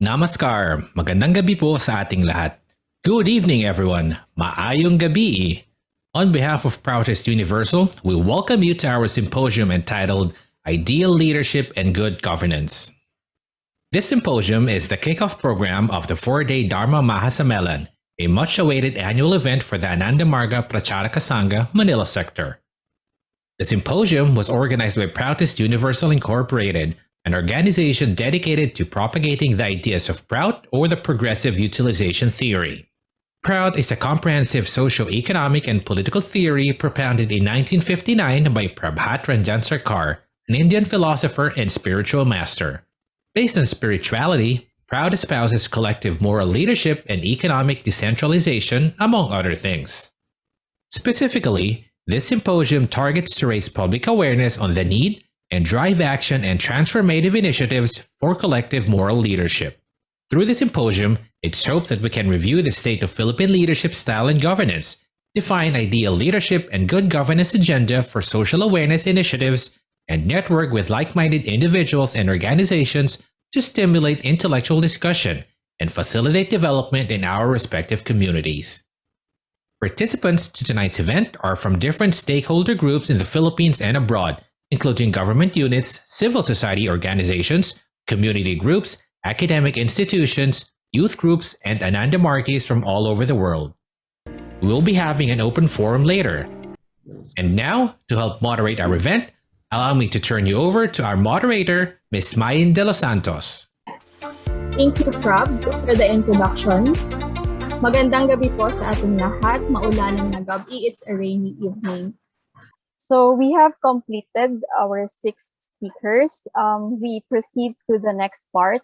Namaskar, magandang gabi po sa ating lahat. Good evening everyone, maayong gabi. On behalf of Proutist Universal, we welcome you to our symposium entitled Ideal Leadership and Good Governance. This symposium is the kickoff program of the 4-day Dharma Mahasammelan, a much-awaited annual event for the Anandamarga Pracharaka Sangha, Manila sector. The symposium was organized by Proutist Universal Incorporated, an organization dedicated to propagating the ideas of PROUT or the progressive utilization theory. PROUT is a comprehensive socio-economic and political theory propounded in 1959 by Prabhat Ranjan Sarkar, an Indian philosopher and spiritual master. Based on spirituality, PROUT espouses collective moral leadership and economic decentralization, among other things. Specifically, this symposium targets to raise public awareness on the need and drive action and transformative initiatives for collective moral leadership. Through the symposium, it's hoped that we can review the state of Philippine leadership style and governance, define ideal leadership and good governance agenda for social awareness initiatives, and network with like-minded individuals and organizations to stimulate intellectual discussion and facilitate development in our respective communities. Participants to tonight's event are from different stakeholder groups in the Philippines and abroad, including government units, civil society organizations, community groups, academic institutions, youth groups, and Anandamargis from all over the world. We will be having an open forum later. And now, to help moderate our event, allow me to turn you over to our moderator, Ms. Mayin de los Santos. Thank you, Prab, for the introduction. Magandang gabi po sa ating lahat. Maulanang na gabi, it's a rainy evening. So we have completed our 6 speakers. We proceed to the next part,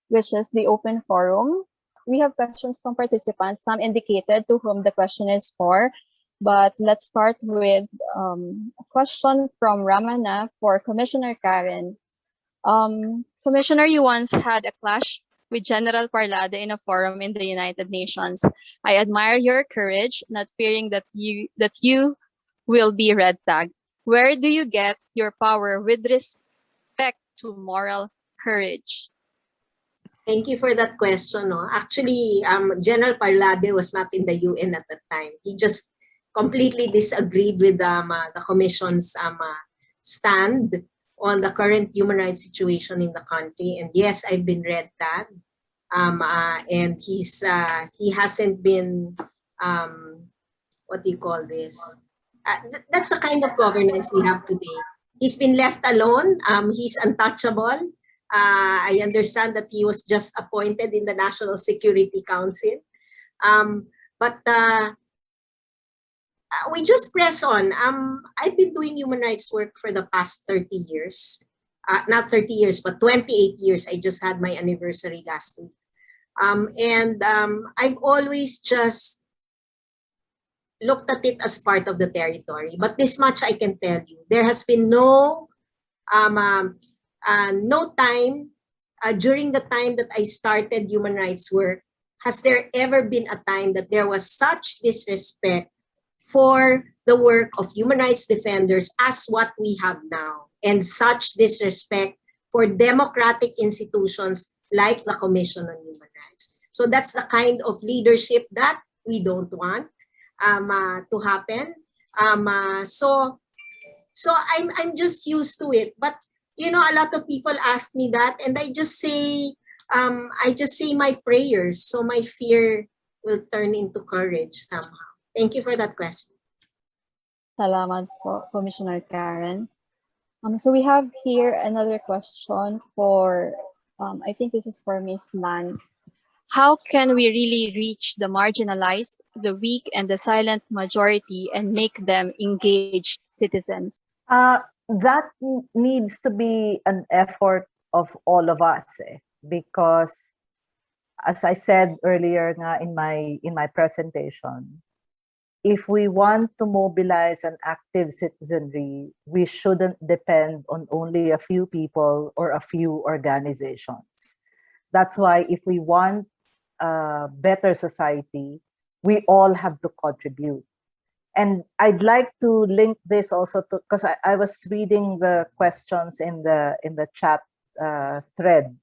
which is the open forum. We have questions from participants. Some indicated to whom the question is for, but let's start with a question from Ramana for Commissioner Karen. Commissioner, you once had a clash with General Parlade in a forum in the United Nations. I admire your courage, not fearing that you will be red tagged. Where do you get your power with respect to moral courage? Thank you for that question. No? Actually, General Parlade was not in the UN at that time. He just completely disagreed with the Commission's stand on the current human rights situation in the country. And yes, I've been red tagged. And he hasn't been, what do you call this? That's the kind of governance we have today. He's been left alone. He's untouchable. I understand that he was just appointed in the National Security Council. But we just press on. I've been doing human rights work for the past 30 years. Not 30 years, but 28 years. I just had my anniversary last week. I've always just looked at it as part of the territory. But this much I can tell you. There has been no time during the time that I started human rights work, has there ever been a time that there was such disrespect for the work of human rights defenders as what we have now, and such disrespect for democratic institutions like the Commission on Human Rights. So that's the kind of leadership that we don't want to happen. So I'm just used to it. But you know, a lot of people ask me that, and I just say my prayers, so my fear will turn into courage somehow. Thank you for that question. Salamat po, Commissioner Karen. So we have here another question for, I think this is for Ms. Lan. How can we really reach the marginalized, the weak, and the silent majority and make them engaged citizens? That needs to be an effort of all of us, because as I said earlier in my presentation, if we want to mobilize an active citizenry, we shouldn't depend on only a few people or a few organizations. That's why if we want a better society, we all have to contribute. And I'd like to link this also to, because I was reading the questions in the chat thread.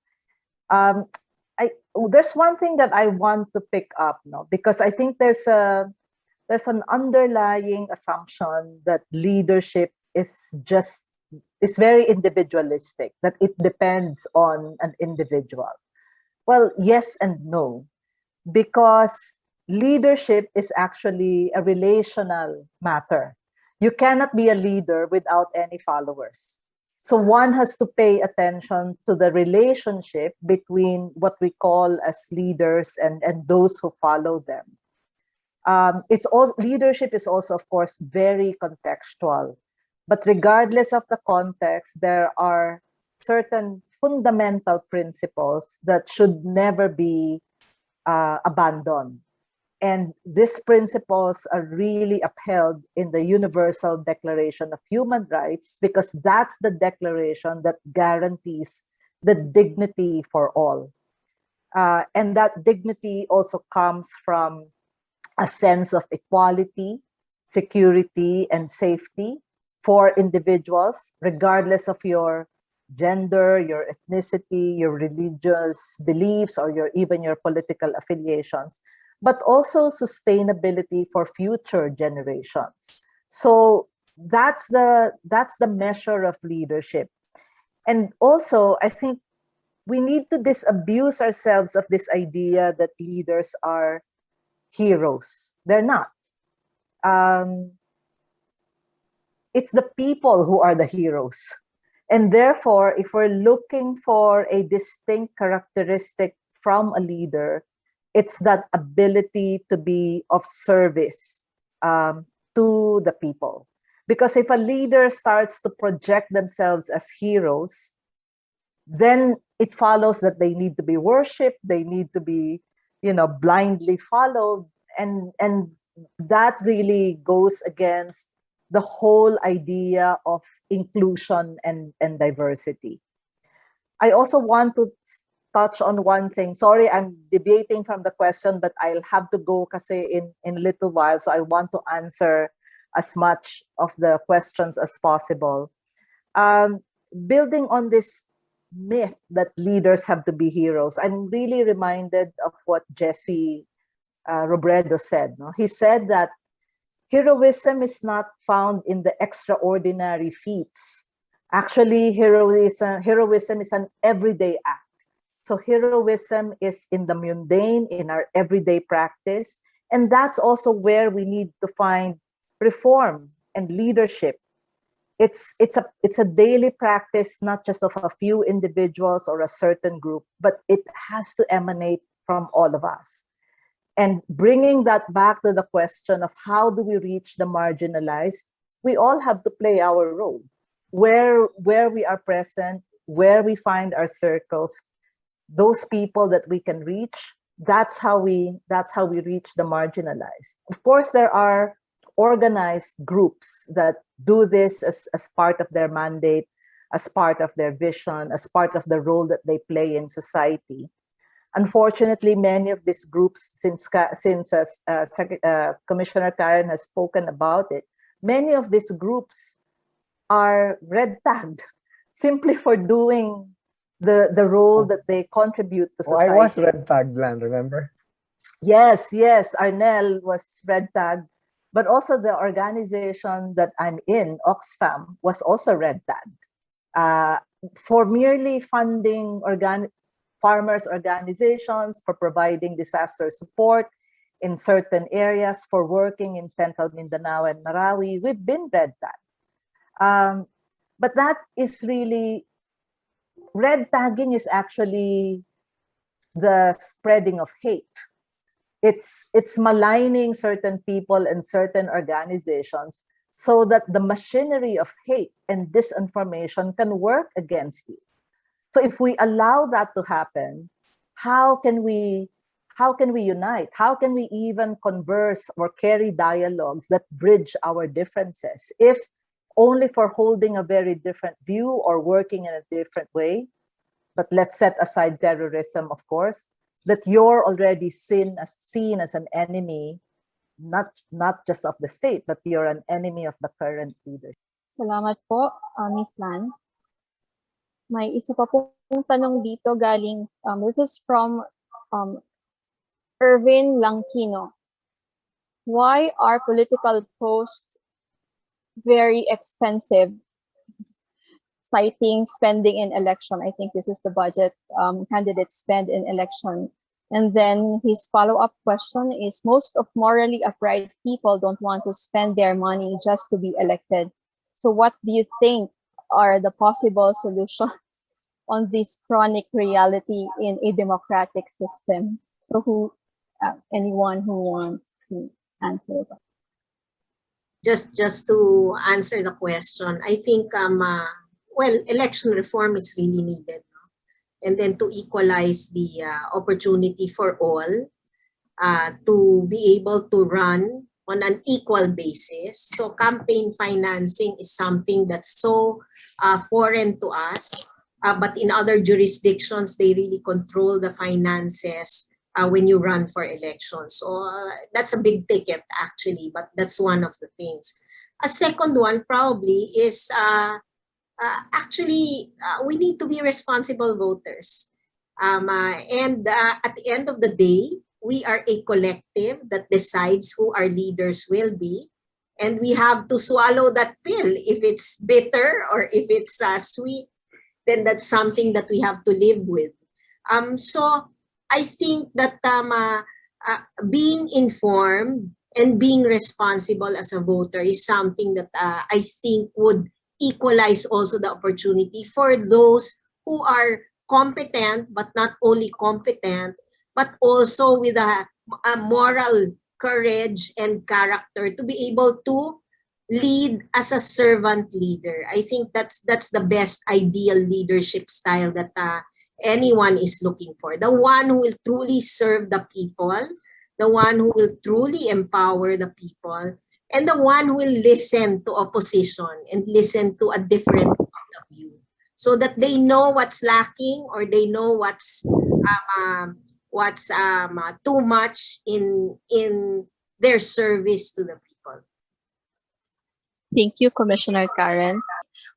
there's one thing that I want to pick up, no, because I think there's an underlying assumption that leadership is very individualistic, that it depends on an individual. Well, yes and no, because leadership is actually a relational matter. You cannot be a leader without any followers. So one has to pay attention to the relationship between what we call as leaders and those who follow them. It's also, leadership is also, of course, very contextual. But regardless of the context, there are certain fundamental principles that should never be abandoned. And these principles are really upheld in the Universal Declaration of Human Rights, because that's the declaration that guarantees the dignity for all. And that dignity also comes from a sense of equality, security, and safety for individuals, regardless of your gender, your ethnicity, your religious beliefs, or even your political affiliations, but also sustainability for future generations. So that's the measure of leadership. And also, I think we need to disabuse ourselves of this idea that leaders are heroes. They're not. It's the people who are the heroes. And therefore, if we're looking for a distinct characteristic from a leader, it's that ability to be of service to the people. Because if a leader starts to project themselves as heroes, then it follows that they need to be worshipped, they need to be, blindly followed, and that really goes against the whole idea of inclusion and diversity. I also want to touch on one thing. Sorry, I'm deviating from the question, but I'll have to go kasi in a little while. So I want to answer as much of the questions as possible. Building on this myth that leaders have to be heroes, I'm really reminded of what Jesse Robredo said. No? He said that heroism is not found in the extraordinary feats. Actually, heroism is an everyday act. So heroism is in the mundane, in our everyday practice. And that's also where we need to find reform and leadership. It's a daily practice, not just of a few individuals or a certain group, but it has to emanate from all of us. And bringing that back to the question of how do we reach the marginalized, we all have to play our role. Where we are present, where we find our circles, those people that we can reach, that's how we reach the marginalized. Of course, there are organized groups that do this as part of their mandate, as part of their vision, as part of the role that they play in society. Unfortunately, many of these groups, since Commissioner Karen has spoken about it, many of these groups are red tagged simply for doing the role that they contribute to society. I was red tagged, Lan, remember? Yes, Arnel was red tagged, but also the organization that I'm in, Oxfam, was also red tagged for merely funding farmers' organizations, for providing disaster support in certain areas, for working in Central Mindanao and Marawi. We've been red tagged. But that is really, red tagging is actually the spreading of hate. It's maligning certain people and certain organizations so that the machinery of hate and disinformation can work against you. So if we allow that to happen, how can we unite? How can we even converse or carry dialogues that bridge our differences? If only for holding a very different view or working in a different way, but let's set aside terrorism, of course, that you're already seen as an enemy, not just of the state, but you're an enemy of the current leader. Salamat po, Ms. Lan. May isa pa pong tanong dito galing, this is from Irvin Langkino. Why are political posts very expensive? Citing spending in election. I think this is the budget candidates spend in election. And then his follow-up question is, most of morally upright people don't want to spend their money just to be elected. So what do you think are the possible solutions on this chronic reality in a democratic system? So anyone who wants to answer that? Just to answer the question, I think well, election reform is really needed, no? And then to equalize the opportunity for all to be able to run on an equal basis. So campaign financing is something that's so foreign to us, but in other jurisdictions, they really control the finances when you run for elections. So that's a big ticket actually, but that's one of the things. A second one probably is actually we need to be responsible voters. And at the end of the day, we are a collective that decides who our leaders will be. And we have to swallow that pill. If it's bitter or if it's sweet, then that's something that we have to live with. So I think that being informed and being responsible as a voter is something that I think would equalize also the opportunity for those who are competent, but not only competent, but also with a moral courage and character to be able to lead as a servant leader. I think that's the best ideal leadership style that anyone is looking for. The one who will truly serve the people, the one who will truly empower the people, and the one who will listen to opposition and listen to a different point of view, so that they know what's lacking or they know what's too much in their service to the people. Thank you, Commissioner Karen.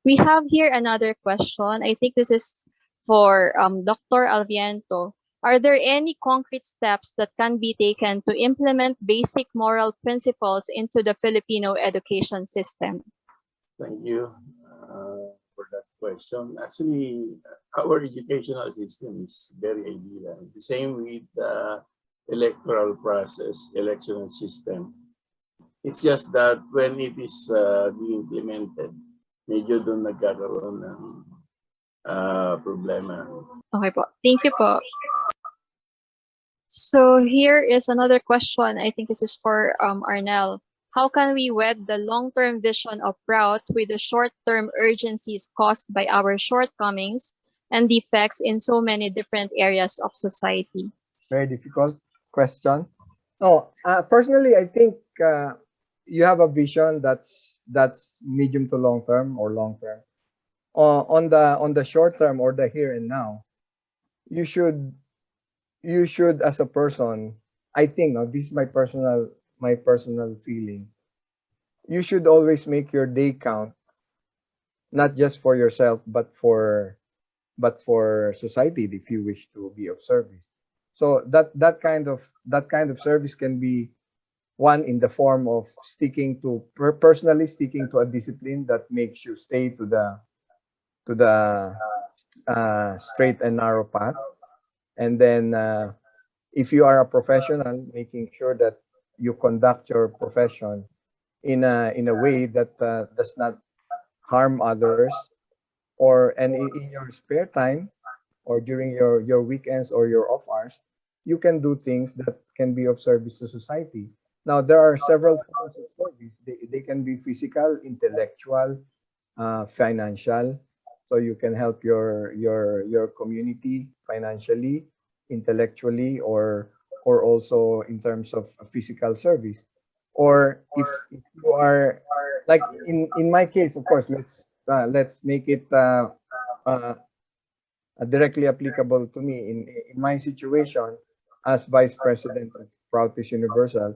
We have here another question. I think this is for Dr. Alviento. Are there any concrete steps that can be taken to implement basic moral principles into the Filipino education system? Thank you for that question. Actually, our educational system is very ideal. The same with the electoral process, electional system. It's just that when it is being implemented, medyo doon nagkakaroon ng problema. Okay po. Thank you po. So here is another question. I think this is for Arnel. How can we wed the long-term vision of PROUT with the short-term urgencies caused by our shortcomings and defects in so many different areas of society? Very difficult question. No, personally, I think you have a vision that's medium to long term or long term. On the short term or the here and now, you should as a person, I think, this is my personal feeling, you should always make your day count, not just for yourself but for society if you wish to be of service. So that kind of service can be one in the form of personally sticking to a discipline that makes you stay to the straight and narrow path. And then if you are a professional, making sure that you conduct your profession in a way that does not harm others, and in your spare time or during your weekends or your off hours, you can do things that can be of service to society. Now, there are several forms of service. They can be physical, intellectual, financial. So you can help your community financially, intellectually, or also in terms of physical service. Or if you are like in my case, of course, let's make it directly applicable to me. In my situation as Vice President of Proutist Universal,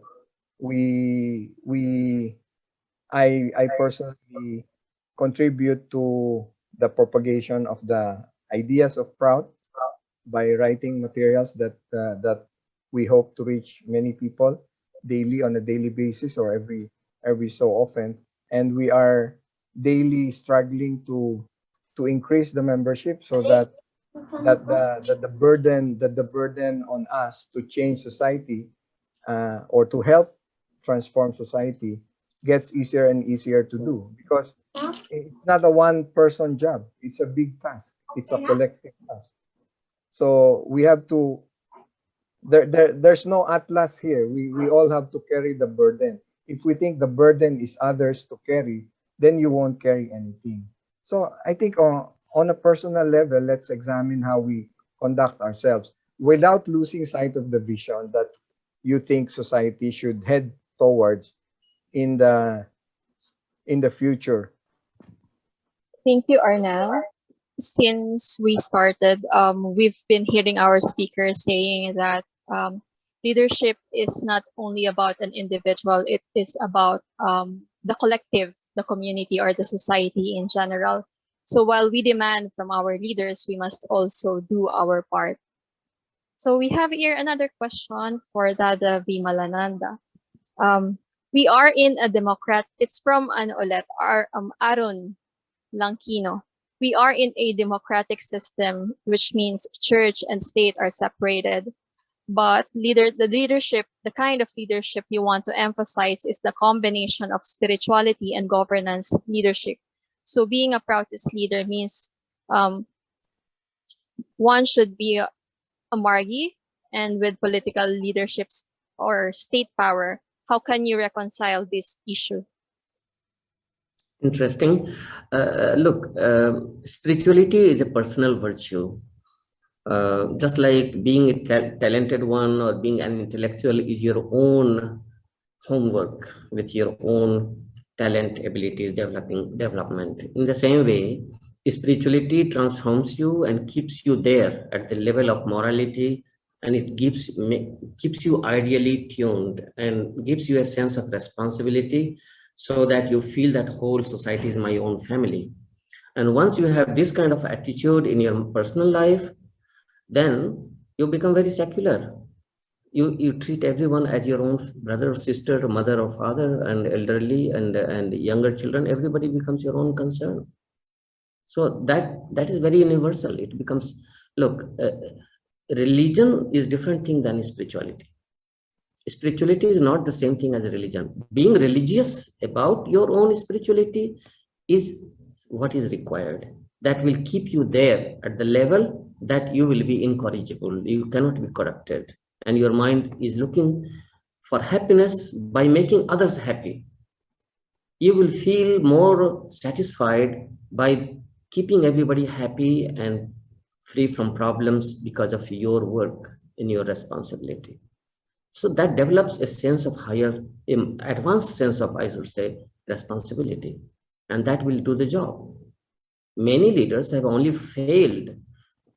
I personally contribute to the propagation of the ideas of PROUT by writing materials that we hope to reach many people daily, on a daily basis, or every so often. And we are daily struggling to increase the membership, so that the burden on us to change society, or to help transform society, gets easier and easier to do, because it's not a one person job. It's a big task. It's a collective task. So we have to, there's no atlas here. We all have to carry the burden. If we think the burden is others to carry, then you won't carry anything. So I think on a personal level, let's examine how we conduct ourselves without losing sight of the vision that you think society should head towards in the future. Thank you, Arnel. Since we started, we've been hearing our speakers saying that leadership is not only about an individual, it is about the collective, the community, or the society in general. So while we demand from our leaders, we must also do our part. So we have here another question for Dada V. Malananda. We are in a democrat. It's from Aaron Langkino. We are in a democratic system, which means church and state are separated. But the kind of leadership you want to emphasize is the combination of spirituality and governance leadership. So being a Proutist leader means one should be a Margi, and with political leaderships or state power, how can you reconcile this issue? Interesting. Look, spirituality is a personal virtue. Just like being a talented one or being an intellectual is your own homework with your own talent, abilities, development. In the same way, spirituality transforms you and keeps you there at the level of morality, and it keeps you ideally tuned and gives you a sense of responsibility, so that you feel that whole society is my own family. And once you have this kind of attitude in your personal life, then you become very secular. You treat everyone as your own brother or sister, mother or father, and elderly and younger children. Everybody becomes your own concern. So that is very universal. It becomes, look, religion is different thing than spirituality. Spirituality is not the same thing as a religion. Being religious about your own spirituality is what is required. That will keep you there at the level that you will be incorrigible. You cannot be corrupted. And your mind is looking for happiness by making others happy. You will feel more satisfied by keeping everybody happy and free from problems because of your work and your responsibility. So that develops a sense of higher, advanced sense of, I should say, responsibility. And that will do the job. Many leaders have only failed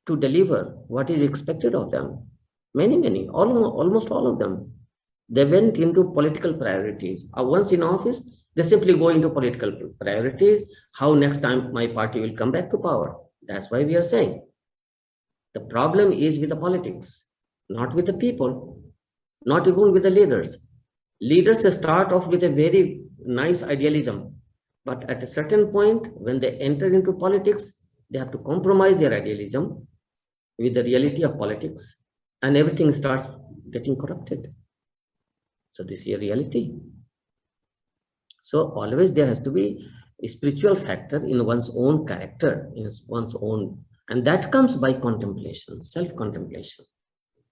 to deliver what is expected of them. Many, almost all of them. They went into political priorities. Once in office, they simply go into political priorities. How next time my party will come back to power? That's why we are saying the problem is with the politics, not with the people, not even with the leaders. Leaders start off with a very nice idealism, but at a certain point, when they enter into politics, they have to compromise their idealism with the reality of politics, and everything starts getting corrupted. So this is a reality. So always there has to be a spiritual factor in one's own character, in one's own, and that comes by contemplation, self-contemplation,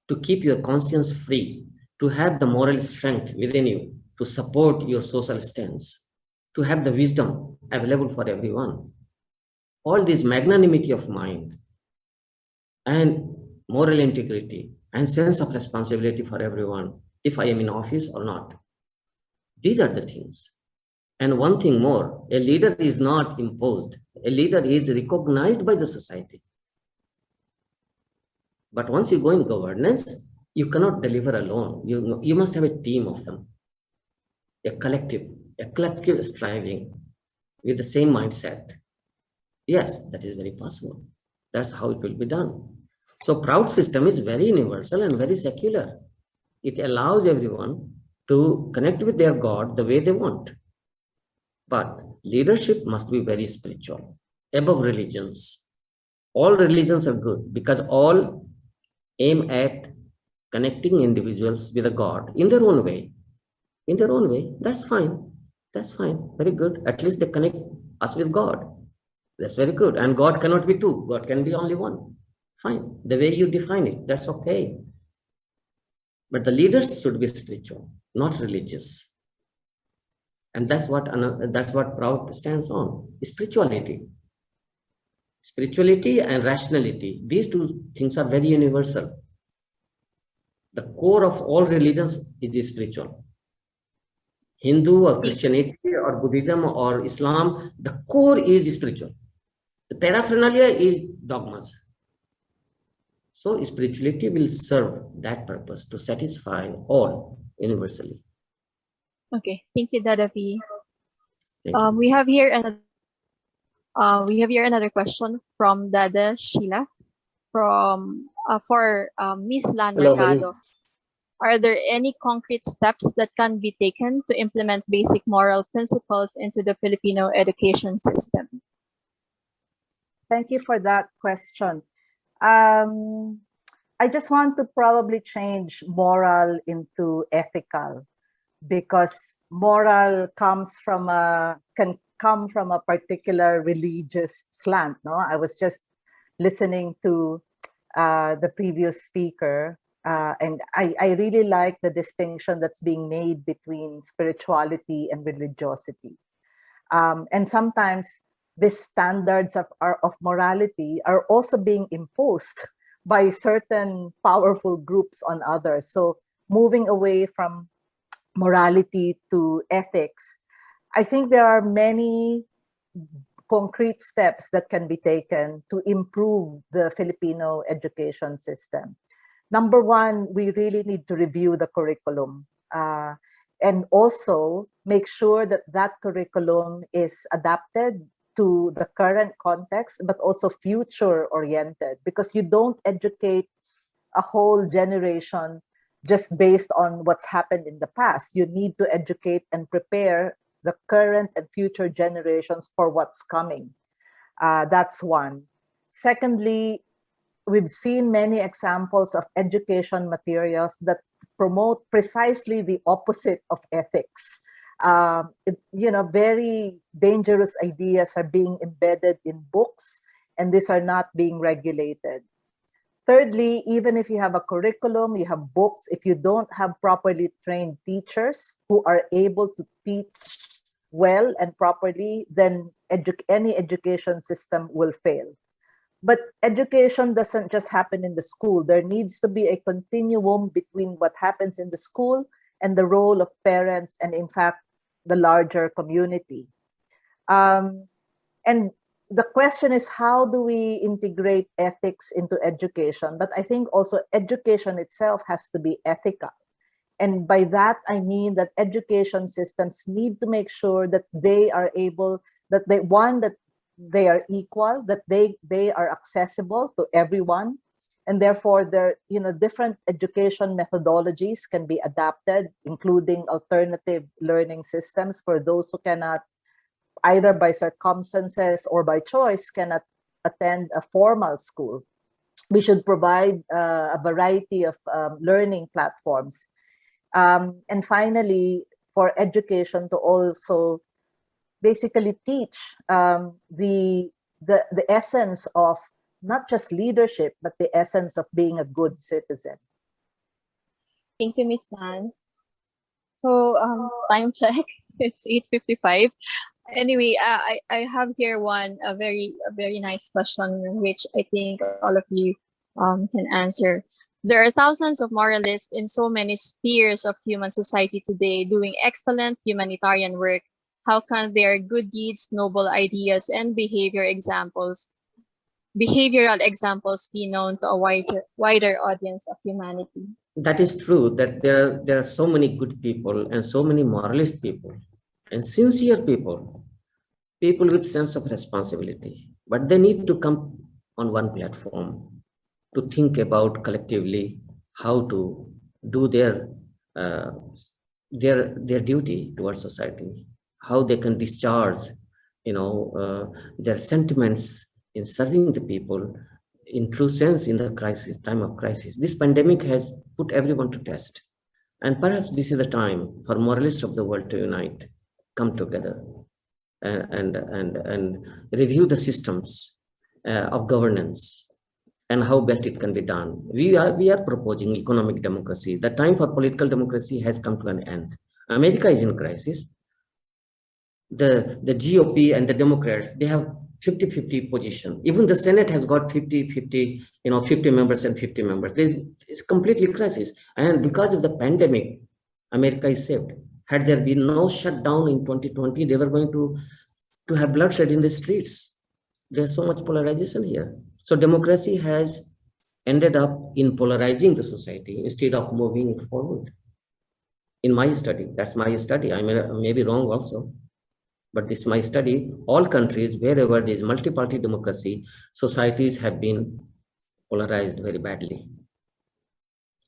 to keep your conscience free, to have the moral strength within you, to support your social stance, to have the wisdom available for everyone. All this magnanimity of mind and moral integrity and sense of responsibility for everyone, if I am in office or not. These are the things. And one thing more, a leader is not imposed. A leader is recognized by the society. But once you go in governance, you cannot deliver alone. You must have a team of them, a collective striving with the same mindset. Yes, that is very possible. That's how it will be done. So PROUT system is very universal and very secular. It allows everyone to connect with their God the way they want. But leadership must be very spiritual, above religions. All religions are good because all aim at connecting individuals with a God in their own way. In their own way, that's fine. That's fine. Very good. At least they connect us with God. That's very good. And God cannot be two. God can be only one. Fine. The way you define it, that's okay. But the leaders should be spiritual, not religious. And that's what PROUT stands on, spirituality. Spirituality and rationality. These two things are very universal. The core of all religions is spiritual. Hindu or Christianity or Buddhism or Islam, the core is spiritual. The paraphernalia is dogmas. So spirituality will serve that purpose to satisfy all universally. Okay, thank you, Dadavi. Thank you. We have here another question from Dada Sheila from for Miss Lan Hello, Mercado. Are there any concrete steps that can be taken to implement basic moral principles into the Filipino education system? Thank you for that question. I just want to probably change moral into ethical, because moral can come from a particular religious slant. No, I was just listening to the previous speaker, and I really like the distinction that's being made between spirituality and religiosity. And sometimes these standards of morality are also being imposed by certain powerful groups on others. So moving away from morality to ethics, I think there are many concrete steps that can be taken to improve the Filipino education system. Number one, we really need to review the curriculum and also make sure that that curriculum is adapted to the current context, but also future-oriented, because you don't educate a whole generation just based on what's happened in the past. You need to educate and prepare the current and future generations for what's coming. That's one. Secondly, we've seen many examples of education materials that promote precisely the opposite of ethics. Very dangerous ideas are being embedded in books, and these are not being regulated. Thirdly, even if you have a curriculum, you have books, if you don't have properly trained teachers who are able to teach well and properly, then any education system will fail. But education doesn't just happen in the school. There needs to be a continuum between what happens in the school and the role of parents and, in fact, the larger community. And the question is, how do we integrate ethics into education? But I think also education itself has to be ethical. And by that, I mean that education systems need to make sure that they are able, that they are equal, that they are accessible to everyone. And therefore, different education methodologies can be adapted, including alternative learning systems for those who cannot, either by circumstances or by choice, cannot attend a formal school. We should provide a variety of learning platforms. And finally, for education to also basically teach the essence of not just leadership, but the essence of being a good citizen. Thank you, Ms. Nan. So time check, it's 8:55. Anyway, I have here a very nice question, which I think all of you can answer. There are thousands of moralists in so many spheres of human society today doing excellent humanitarian work. How can their good deeds, noble ideas, and behavioral examples be known to a wider audience of humanity? That is true, that there are so many good people and so many moralist people and sincere people with sense of responsibility, but they need to come on one platform. to think about collectively how to do uh, their duty towards society, how they can discharge, their sentiments in serving the people in true sense in the time of crisis. This pandemic has put everyone to test. And perhaps this is the time for moralists of the world to unite, come together, and review the systems of governance and how best it can be done. We are proposing economic democracy. The time for political democracy has come to an end. America is in crisis. The GOP and the Democrats, they have 50-50 position. Even the Senate has got 50-50, 50 members and 50 members. It's completely crisis. And because of the pandemic, America is saved. Had there been no shutdown in 2020, they were going to have bloodshed in the streets. There's so much polarization here. So democracy has ended up in polarizing the society instead of moving it forward. In my study, that's my study. I may be wrong also, but this is my study. All countries, wherever there is multi-party democracy, societies have been polarized very badly.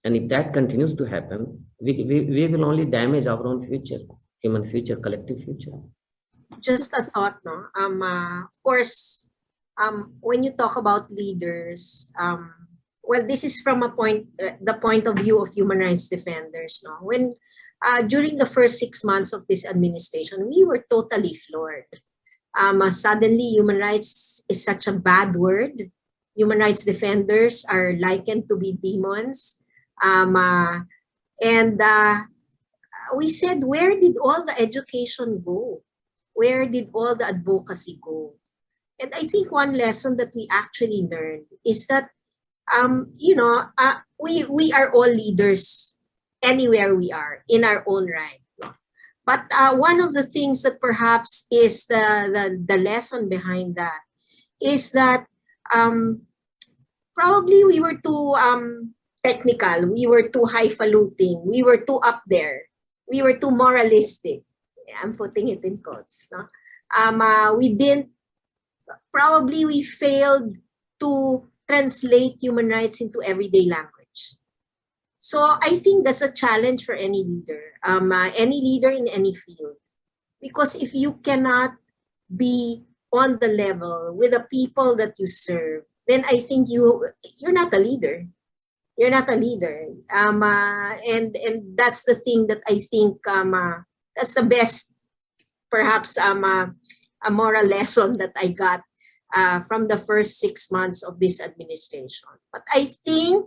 And if that continues to happen, we will only damage our own future, human future, collective future. Just a thought, no? Of course, when you talk about leaders, well, this is from the point of view of human rights defenders, no? When during the first 6 months of this administration, we were totally floored. Suddenly, human rights is such a bad word. Human rights defenders are likened to be demons. We said, where did all the education go? Where did all the advocacy go? And I think one lesson that we actually learned is that, we are all leaders anywhere we are in our own right. But one of the things that perhaps is the lesson behind that is that probably we were too technical, we were too highfalutin, we were too up there, we were too moralistic. I'm putting it in quotes. No? We failed to translate human rights into everyday language. So I think that's a challenge for any leader in any field. Because if you cannot be on the level with the people that you serve, then I think you're not a leader. You're not a leader. And that's the thing that I think that's the best, perhaps, a moral lesson that I got from the first 6 months of this administration. But I think,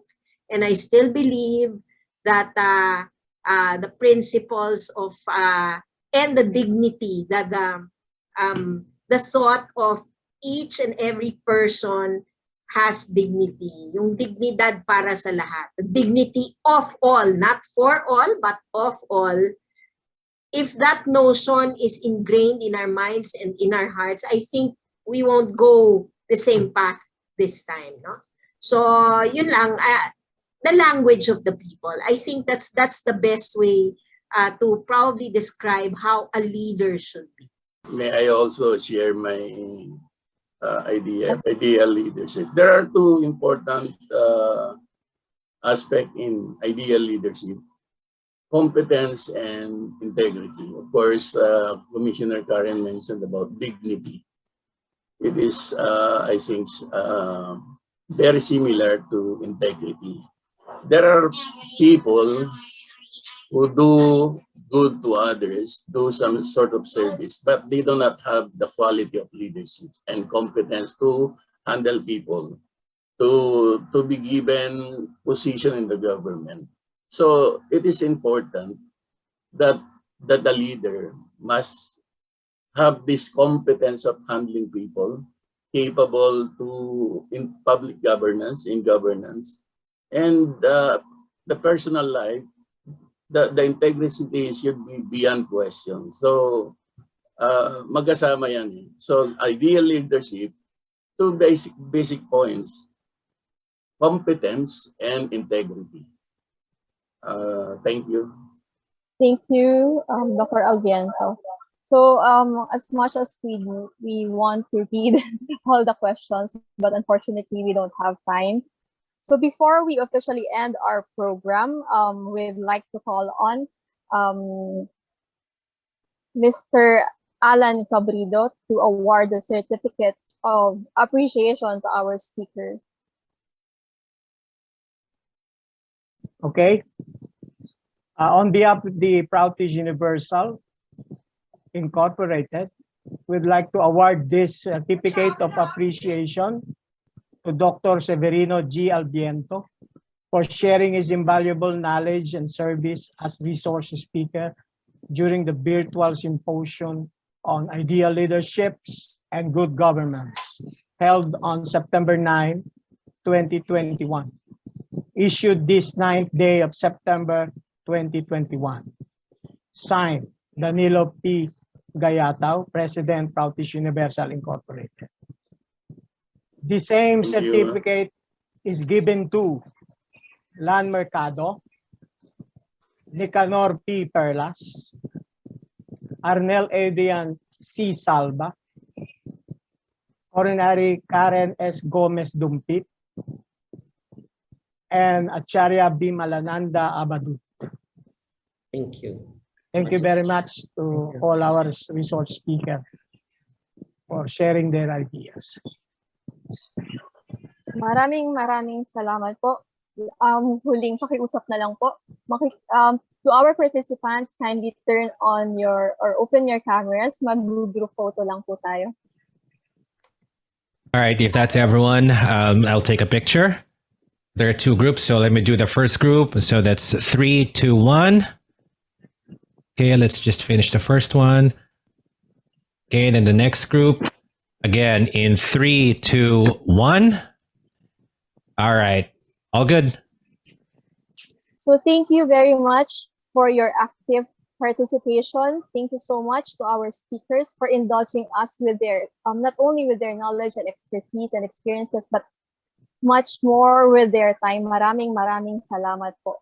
and I still believe that the principles of and the dignity that the thought of each and every person has dignity. Yung dignidad para sa lahat. The dignity of all, not for all, but of all. If that notion is ingrained in our minds and in our hearts, I think we won't go the same path this time. No? So, yun lang, the language of the people. I think that's the best way to probably describe how a leader should be. May I also share my ideal leadership? There are two important aspects in ideal leadership: competence and integrity. Of course, Commissioner Karen mentioned about dignity. It is, I think, very similar to integrity. There are people who do good to others, do some sort of service, but they do not have the quality of leadership and competence to handle people, to be given position in the government. So it is important that the leader must have this competence of handling people, capable to in public governance, in governance, and the personal life, the integrity should be beyond question. So magkasama yan eh. So ideal leadership, two basic points: competence and integrity. Thank you. Thank you, Dr. Alviento. So as much as we want to read all the questions, but unfortunately we don't have time. So before we officially end our program, we'd like to call on Mr. Alan Cabrido to award the certificate of appreciation to our speakers. Okay. On behalf of the Proutist Universal Incorporated, we'd like to award this certificate of appreciation to Dr. Severino G. Albiento for sharing his invaluable knowledge and service as resource speaker during the virtual symposium on ideal leaderships and good governance held on September 9, 2021. Issued this 9th day of September 2021. Signed, Danilo P. Gayatao, President, Proutist Universal Incorporated. The same Thank you. certificate is given to Lan Mercado, Nicanor P. Perlas, Arnel Adrian C. Salva, Ordinary Karen S. Gomez Dumpit, and Acharya B. Malananda Abadu. Thank you. Thank you very much to all our resource speakers for sharing their ideas. Maraming salamat po. Huling pakiusap na lang po. To our participants, kindly turn on your or open your cameras. Mag-group photo lang po tayo. All right, if that's everyone, I'll take a picture. There are two groups, so let me do the first group. So that's 3, 2, 1. Okay, let's just finish the first one. Okay, then the next group. Again, in 3, 2, 1. All right, all good. So thank you very much for your active participation. Thank you so much to our speakers for indulging us with their, not only with their knowledge and expertise and experiences, but much more with their time. Maraming salamat po.